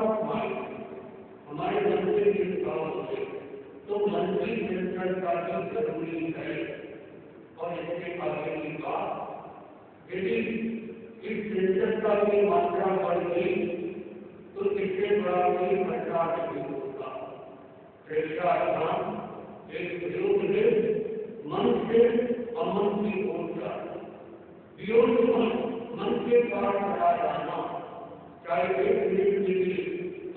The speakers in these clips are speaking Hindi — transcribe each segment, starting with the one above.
ऑफ माइंड, हमारे मन से चिंताओं होते, तो मन की चंचलता की जरूरी है। और इसके आगे की बात, यदि इस चंचलता की मात्रा बढ़ गई तो इससे बड़ा कोई खतरा नहीं होता। प्रेक्षा एक प्रयोग है मन से अमन की ओर जाना, वियोग मन के पार चला जाना, चाहे एक मिनट के लिए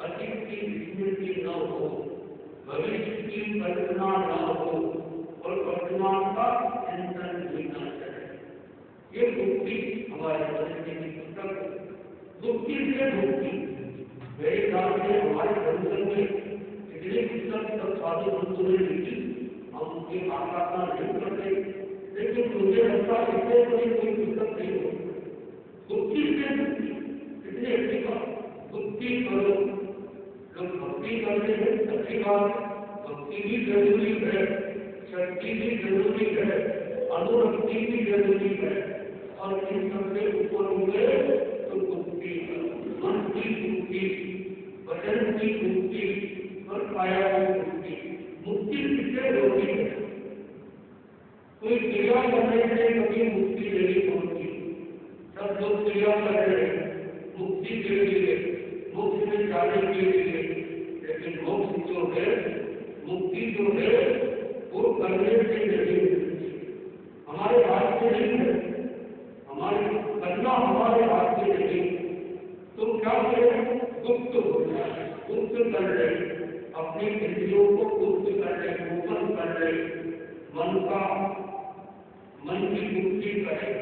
अतीत की स्मृति न हो, भविष्य की कल्पना न हो और वर्तमान का चिंतन भी न करे। ये मुक्ति हमारे बचने की पुस्तक मुक्ति से मुक्ति। मेरे ख्याल से हमारे संसद में इतने पुस्तक सब साधु संतों ने लिखी, हम उनके आकाशा नहीं करते, लेकिन मुझे लगता है इससे कोई पुस्तक नहीं हो। मुक्ति से मुक्ति इतनी अच्छी बात, मुक्ति करो। लोग भक्ति करते हैं, अच्छी बात, भक्ति भी जरूरी है, शक्ति भी जरूरी है, अनुरक्ति भी जरूरी है, और इन सबसे ऊपर हुए तो मुक्ति, मन की मुक्ति, वचन की मुक्ति और काया की मुक्ति। मुक्ति किससे होती है? कोई क्रिया करने से कभी मुक्ति नहीं होती। सब लोग क्रिया कर रहे हैं मुक्ति के लिए, मोक्ष में जाने के लिए, लेकिन मोक्ष जो है, मुक्ति जो है, वो करने से नहीं होती, हमारे हाथ में नहीं है, हमारे करना हमारे हाथ में नहीं। तो क्या करें? गुप्त हो जाए, गुप्त कर रहे, अपने इंद्रियों को गुप्त कर रहे, ओपन कर रहे, मन की मुक्ति करे,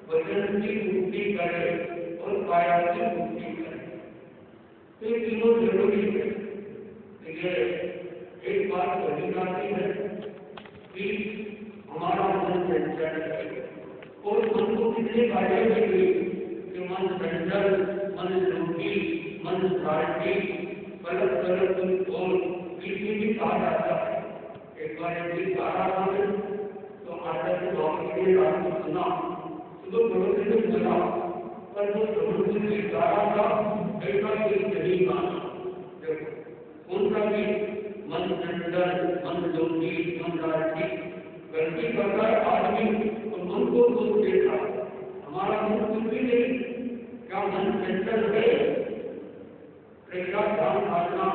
वचन की मुक्ति करे और काया की मुक्ति करे। तो ये तीनों जरूरी है। एक बात कही जाती है कि हमारा मन चंचल है, और मन को कितने कार्य में गई कि मन चंचल, मन योगी, मन धारणी, गलत गलत और किसी भी कहा जाता है। एक बार एक गा रहा था तो आटा के नौकरी के रात में सुना तो भरोसे से सुना, पर वो भरोसे से गा रहा था ऐसा कोई नहीं गाना। देखो उनका भी मन चंचल, मन योगी, मन धारणी, गलती करता है आदमी तो मन को दोष देता, हमारा मन कुछ भी नहीं। क्या मन चंचल है? प्रेक्षा ध्यान साधना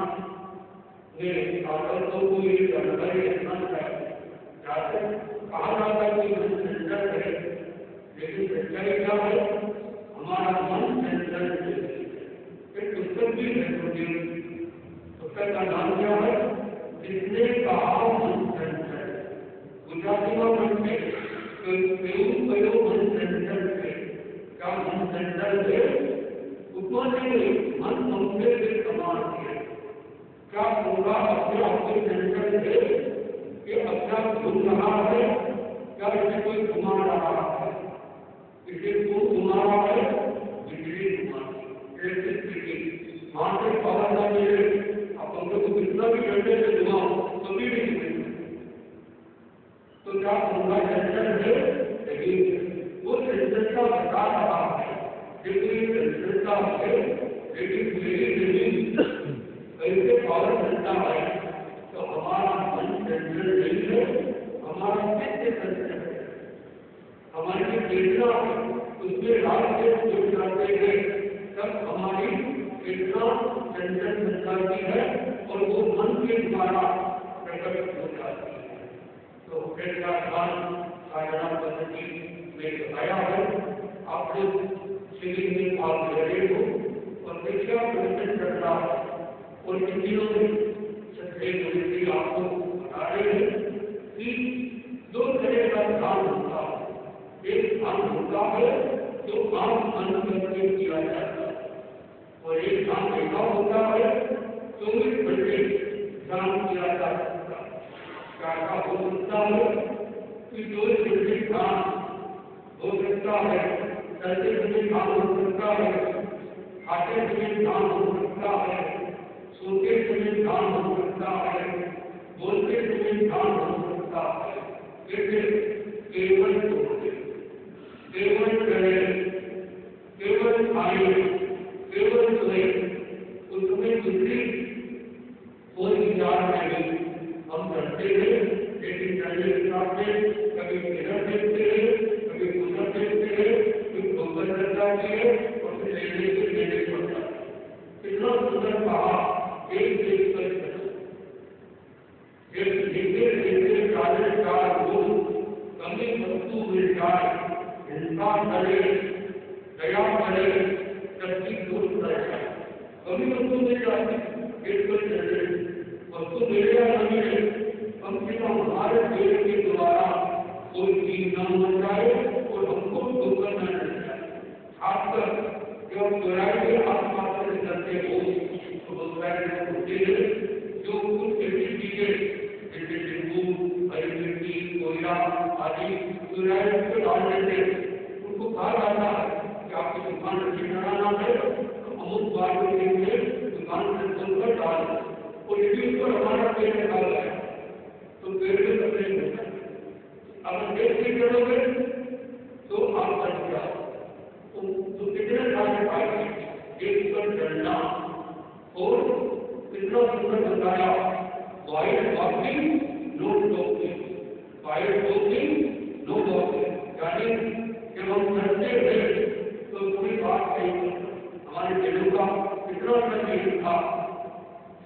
में साधन को कोई जानकारी रखना चाहिए। कहा जाता है कि मन चंचल है, लेकिन सच्चाई क्या है? हमारा मन चंचल है। एक पुस्तक भी है, पुस्तक का नाम क्या है? जिसने कहा मन चंचल। गुजराती में बनते मन चंचल है। क्या मन चंचल है? उपमाने मन ममते से समान है। क्या पूरा अपने आपके चंचल है कि अपना घूम रहा है? क्या इसे कोई घुमा रहा है? इसे को घुमा रहा है, बिजली घुमा ऐसी स्थिति। वहां से पावर ना मिले, आप हमको को कितना भी घंटे से घुमाओ कभी नहीं मिलेगा। तो क्या पूरा चंचल है? लेकिन वो चंचलता बता रहा है, लेकिन चंचलता है, लेकिन मेरी जमीन कैसे पावर चलता है? तो हमारा मन चंचल नहीं है, हमारा चित्त चंचल है, हमारी चेतना उसमें रात से जुड़ जाते हैं, तब हमारी चेतना चंचल बन जाती है और वो मन के द्वारा प्रकट हो जाती है। तो प्रेक्षा ध्यान साधना पद्धति में बताया है, आप लोग शिविर में भाग ले रहे हो और प्रेक्षा प्रदर्शन कर रहा है, और इन दिनों में सच्चे गुरु आपको बता रहे हैं कि दो तरह का ध्यान होता है। एक ध्यान होता है जो आंख बंद करके किया जाता है, और एक ध्यान ऐसा होता है 24 घंटे ध्यान किया जा सकता है। क्या हो सकता है कि 24 घंटे ध्यान हो सकता है, चलते समय ध्यान हो सकता है, खाते समय ध्यान हो सकता है, सोते समय ध्यान हो सकता है, बोलते समय ध्यान हो सकता है। जैसे केवल बोले, केवल करे, केवल खाए, केवल सोए, उसमें वस्तु मिल जाती पेट पर चढ़े, वस्तु मिले या न मिले, कम से कम हमारे पेट के द्वारा कोई चीज न बन जाए और हमको दुर्गंध न मिल जाए। खासकर जब चौराहे के आसपास से निकलते हो तो बगैर होते हैं जो कुछ ऐसी चीजें जैसे नींबू, हरी मिर्ची, कोयला आदि चौराहे पर डाल देते हैं, उनको कहा जाता है कि आपकी दुकान रखी बनाना है तो अमुक बार में दुकान से खोलकर डाल, और यदि उस पर हमारा पेड़ निकाल गया तो पेड़ में कपड़े होता है। अगर पेड़ नहीं करोगे तो आप बच जाओ। तो कितने सारे फायदे एक पर चढ़ना, और कितना सुंदर बताया white walking know talking, white walking know talking, यानी जब हम चलते हैं तो कोई बात नहीं। हमारे दिलों का कितना संदेश था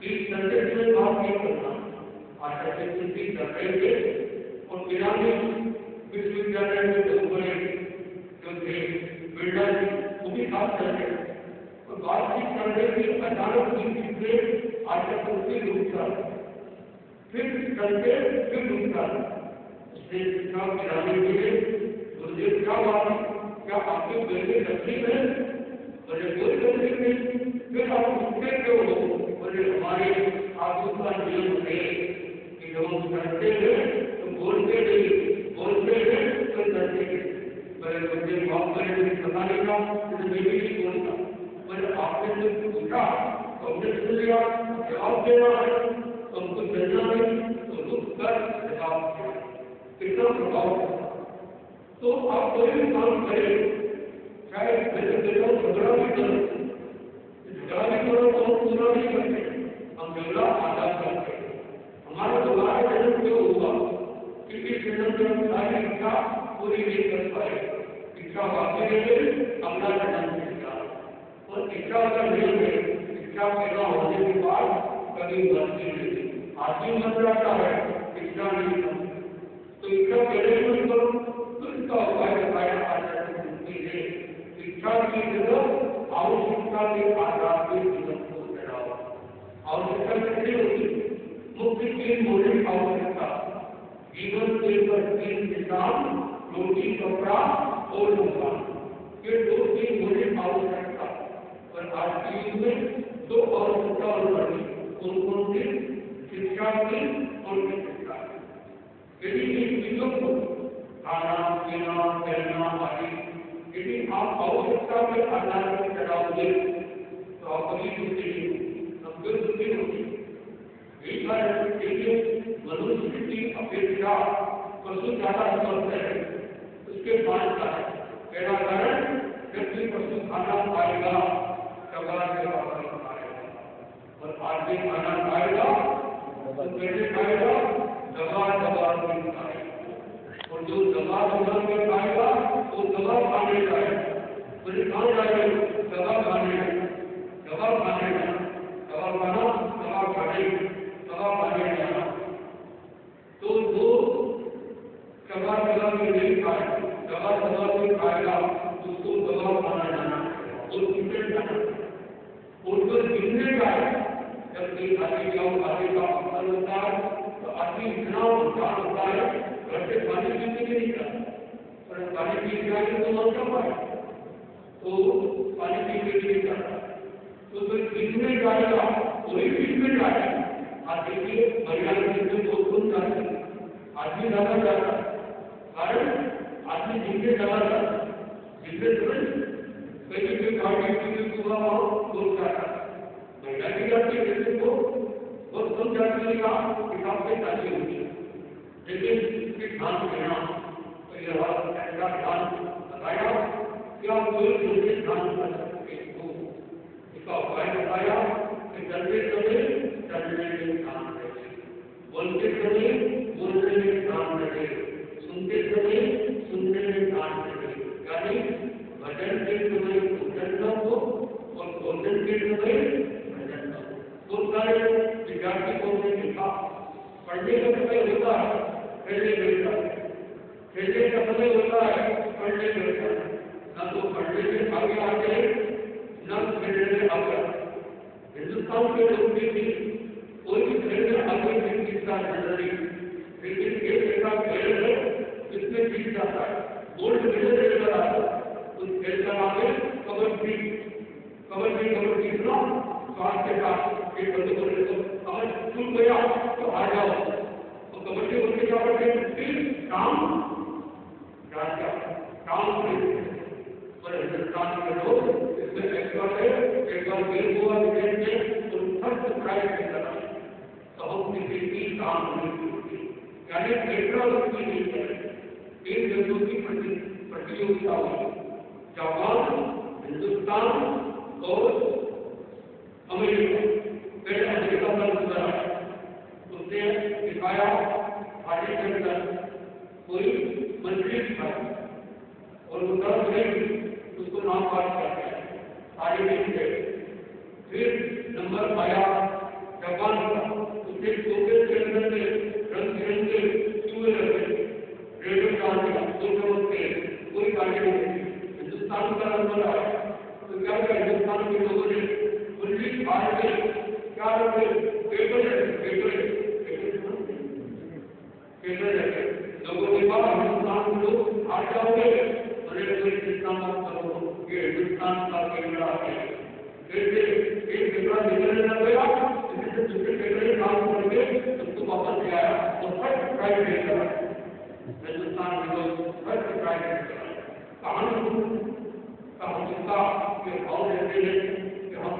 कि चलते हुए बात नहीं करना। आज चिंती कर रहे थे और गिरामी विश्वविद्यालय में जो बड़े जो थे बिल्डर वो भी बात कर रहे और बातचीत कर रहे थे। अचानक किसी से आशा करके रुकता, फिर चलते फिर रुकता। उसने पूछा गिरामी के गुरुदेव क्या बात है, क्या आपके बेटे तकलीफ है? बोले कोई तकलीफ नहीं। फिर आप रुकते क्यों हो? बोले हमारे आगू का नियम है कि जब हम करते हैं तो बोलते नहीं, बोलते हैं तो करते हैं। बोले मुझे माफ करें, मुझे पता नहीं था, मुझे मैं भी नहीं बोलता। बोले आपने जो पूछा तो हमने सुन लिया, जवाब देना है तो हमको चलना नहीं, तो रुक कर जवाब दिया। कितना प्रभाव है। तो आप कोई भी काम करें, चाहे झगड़ा भी करो, झगड़ा भी करो तो पूरा नहीं करते, हम झगड़ा आजाद करते। हमारा दोबारा जन्म क्यों हुआ? क्योंकि जन्म में हम सारी इच्छा पूरी नहीं कर पाए, इच्छा बाकी रह गई, अपना जन्म मिला। और इच्छा का नियम है, इच्छा पैदा होने के बाद कभी मरती नहीं, आदमी मर जाता है, इच्छा नहीं बनती। तो इच्छा पहले ही करो तो इसका उपाय बताया आचार्य मुक्ति है। इच्छा की जगह आवश्यकता के आधार पर जीवन को चलाओ। आवश्यकता कितनी होती? मुक्ति की मौलिक आवश्यकता, जीवन के तीन किसान, रोटी, कपड़ा और मकान, ये दो तीन मौलिक आवश्यकता। पर आज के युग में दो आवश्यकता और बढ़ी, कौन सी? शिक्षा की और शिक्षा। यदि इन चीजों को खाना, पीना, पहनना आदि यदि आप आवश्यकता के आधार पर चलाओगे तो आप कभी दुखी नहीं, कभी दुखी होगी। यही कारण देखिए, मनुष्य की अपेक्षा पशु ज्यादा स्वस्थ है। उसके पांच कारण। पहला कारण, व्यक्ति पशु खाना खाएगा दबा के खाएगा, और आदमी खाना खाएगा तो कैसे खाएगा? दबा दबा के खाएगा। और जो दबा दबा के खाएगा वो दबा खाने जाएगा। बोले कहाँ जाएगा? दबा खाने, दबा खाने जाना, दबा खाना, दबा खाने, दबा खाने जाना। तो वो दबा दबा के नहीं खाएगा, दबा दबा के खाएगा, उसको दबा खाना जाना और कितने जाना और जो जितने जाए। जब कोई खाने जाओ, खाने का अवसर होता है तो आदमी इतना नुकसान होता है, घर से पानी पीने के नहीं जाता, पर पानी पी जाए तो मर जाता है, तो पानी पीने के नहीं जाता। तो जिसमें जाएगा वही जिसमें जाएगा। आज देखिए महिला जिसमें दो गुण जाते हैं, आदमी ज्यादा जाता है, कारण आदमी जिसमें ज्यादा जाता है, जिसमें तुरंत कहीं भी गाड़ी की सुबह दूर जाता है। महिला की जाती है जैसे को बहुत कम जाती का हिसाब से शादी होती है, लेकिन इसके ध्यान देना तो यह ऐसा ध्यान बताया कि आप कोई दूसरे ध्यान कर सकते हो। इसका उपाय बताया कि चलते समय चलने में ध्यान रहे, बोलते समय बोलने में ध्यान रहे, सुनते समय सुनने में ध्यान रहे। यानी भजन के समय भोजन न हो और भोजन के समय भजन न हो। बहुत सारे विद्यार्थी को हमने देखा, पढ़ने का समय होता है खेलने बैठता है, खेलने का समय होता है पढ़ने बैठता है। न तो पढ़ने में आगे आते हैं न खेलने में आगे आते। राजस्थान के लोग भी कोई भी खेल में आगे नहीं जीतता जनरली, लेकिन एक ऐसा खेल है जिसमें जीत जाता है, गोल्ड मेडल लेकर आता है। उस खेल का नाम है कबड्डी। कबड्डी कबड्डी सुना स्वास्थ्य के साथ एक बंदे को लेकर अगर चुन गया तो हार जाओ, तो कबड्डी बोलते क्या बोलते हैं काम राजा काम पर हिंदुस्तान के लोग इसमें एक्सपर्ट है। एक बार गेम हुआ विकेट में तो फर्स्ट प्राइज मिलता है, तो हम किसी भी काम नहीं करते, यानी पेट्रोल की नहीं है। इन देशों की प्रतियोगिता हुई, जापान, हिंदुस्तान और अमेरिका। पहले अमेरिका का गुजरा, उसने दिखाया पार्टी के अंदर कोई मंत्री था और उनका उसको नाम पास कर दिया, आगे नहीं गए। फिर नंबर आया जापान का, उसने सोवियत के अंदर में रंग बिरंगे चूहे रखे, रेडियो डाल दिया, कोई आगे नहीं। हिंदुस्तान का नंबर आया तो क्या किया हिंदुस्तान के लोगों ने उन्नीस भारत में क्या रखे पेपर रखे, लोगों ने कहा हिंदुस्तान के लोग हार जाओगे, कोई चिंता मत करो, ये हिंदुस्तान का केंद्र है। फिर एक पेपर निकलने लग गया, इससे दूसरे पेपर में काम करके उसको वापस ले आया और फर्स्ट प्राइज लेकर आया। हिंदुस्तान के लोग फर्स्ट प्राइज लेकर आए। कहानी का हम इसका भाव देते हैं कि हम